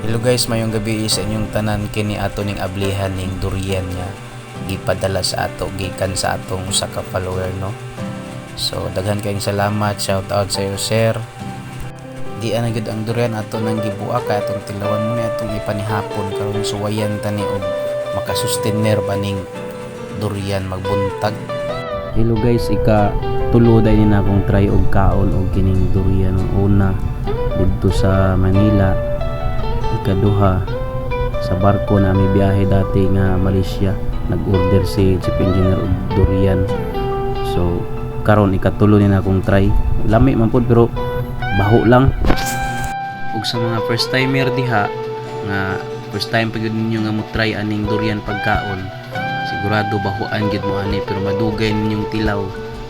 Hello guys, mayong gabi sa inyong tanan. Kini ato ning ablihan ning durian nga gipadala sa ato gikan sa atong usa ka follower, no. So daghan kayong salamat, shout out sa iyo sir. Di ana gid ang durian ato nang gibuak kay atong tilawan mo ni atong ipanihapon karon suwayan tani og makasustainer ba ning durian magbuntag. Hello guys, tulo dahil na akong try og kaon og kining durian. Una dito sa Manila, ikaduha sa barko na may biyahe dati nga Malaysia, nag-order si chief engineer og durian. So karon ikatulo ni na akong try. Lami man pud pero baho lang. Ug sa mga first timer diha nga first time pa gyud ninyo nga mo try aning durian pagkaon, sigurado bahoan gid mo ani, pero madugay ninyong tilaw,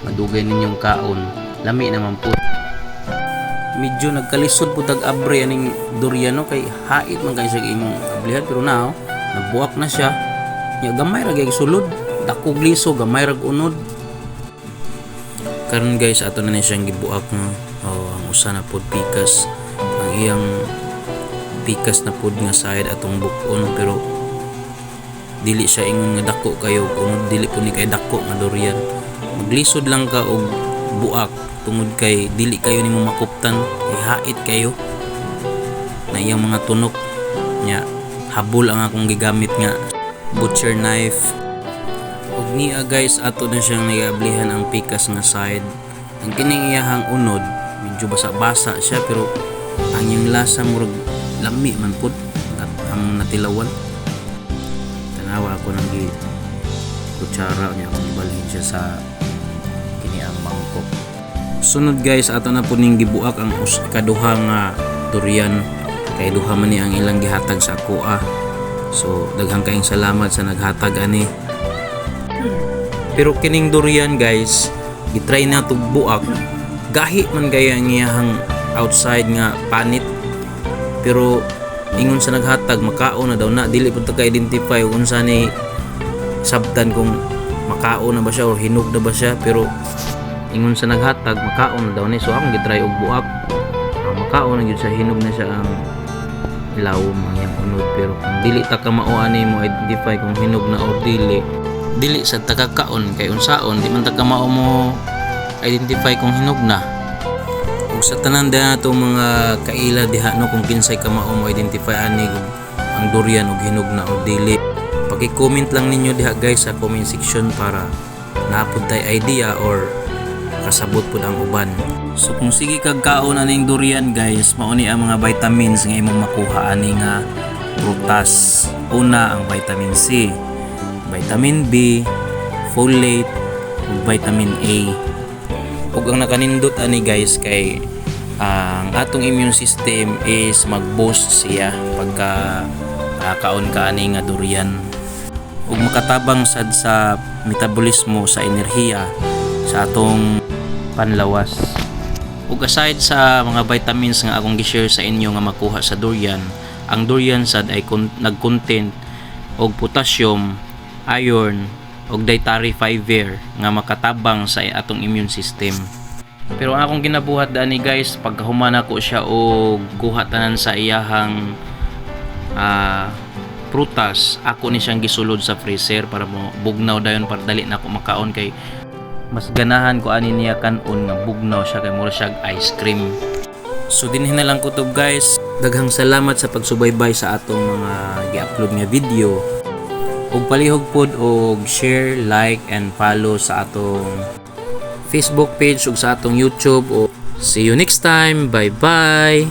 madugay ninyong kaon, lami naman po. Medyo nagkalisod po abre aning durian, no, kay hait man kay siya imong ablihan, pero now nagbuak na siya nya gamay ra gyud sulod, dakog liso gamay ra unod. Karon guys ato na ni siyang gibuak, no. Ang usa na pod pikas, ang iyang pikas na pod nga side atong bukon, pero dili siya ingon nga dako kayo, kung dili po ni kay dako nga durian. Maglisod lang ka og buak tungod kay dili kayo nimo makuptan, kay hait kayo na iyang mga tunok nya. Habol ang akong gigamit nga butcher knife. Ug niya guys ato na siyang nagablihan ang pikas nga side. Ang kining iyahang unod medyo basa-basa siya, pero ang iyang lasa murag lami man pud at ang natilawan. Tanawa ako nang kutsara niya akong ibalhin siya sa kini ang mangkok. Sunod guys ato na po ning gibuak ang ikaduha nga durian, kay duha man ni ang ilang gihatag sa ako. So daghang kayong salamat sa naghatag ani. Pero kining durian guys gitry na tug buak, gahi man gaya ang iyahang outside nga panit, pero ingon sa naghatag makaon na daw na, dili pud ta ka-identify kung unsa ni sabtan kung makaon na ba siya or hinog na ba siya, pero ingon sa naghatag makaon na daw ni. So akong gitry og buak, ang makaon na gyud sa hinog na siya ang ilawom ang iyang unod, pero kung dili ta ka mao ani mo identify kung hinog na or dili sa takakaon, kay unsaon di man ta ka mao mo identify kung hinog na. Ug sa tanan da nato mga kaila diha, no, kung kinsay ka mao mo identify ani ang durian og hinog na o dili, paki-comment lang ninyo diha guys sa comment section para naapod tay idea or kasabot pud ang uban. So kung sige kag kaon aning durian guys, mao ni ang mga vitamins nga imong makuha ani nga prutas. Una ang vitamin C, vitamin B, folate, ug vitamin A. Ug ang nakanindot ani guys kay ang atong immune system is mag-boost siya pagka kaon ka ani nga durian, ug makatabang sad sa metabolismo, sa enerhiya sa atong panlawas. Ug aside sa mga vitamins nga akong gi-share sa inyo nga makuha sa durian, ang durian sad ay nag-content og potassium, iron og dietary fiber nga makatabang sa atong immune system. Pero ang akong ginabuhat dani guys, pagkahuman ako siya og guha tanan sa iyahang prutas, ako ni siyang gisulod sa freezer para mo bugnaw dayon, para dali na ako makaon, kay mas ganahan ko ani niya kanon nga bugnaw siya, kay mura siya ice cream. So dinhin na lang kutob guys, daghang salamat sa pagsubaybay sa atong mga gi-upload nga video, ug palihog pod og share, like and follow sa atong Facebook page ug sa atong YouTube. See you next time, bye bye.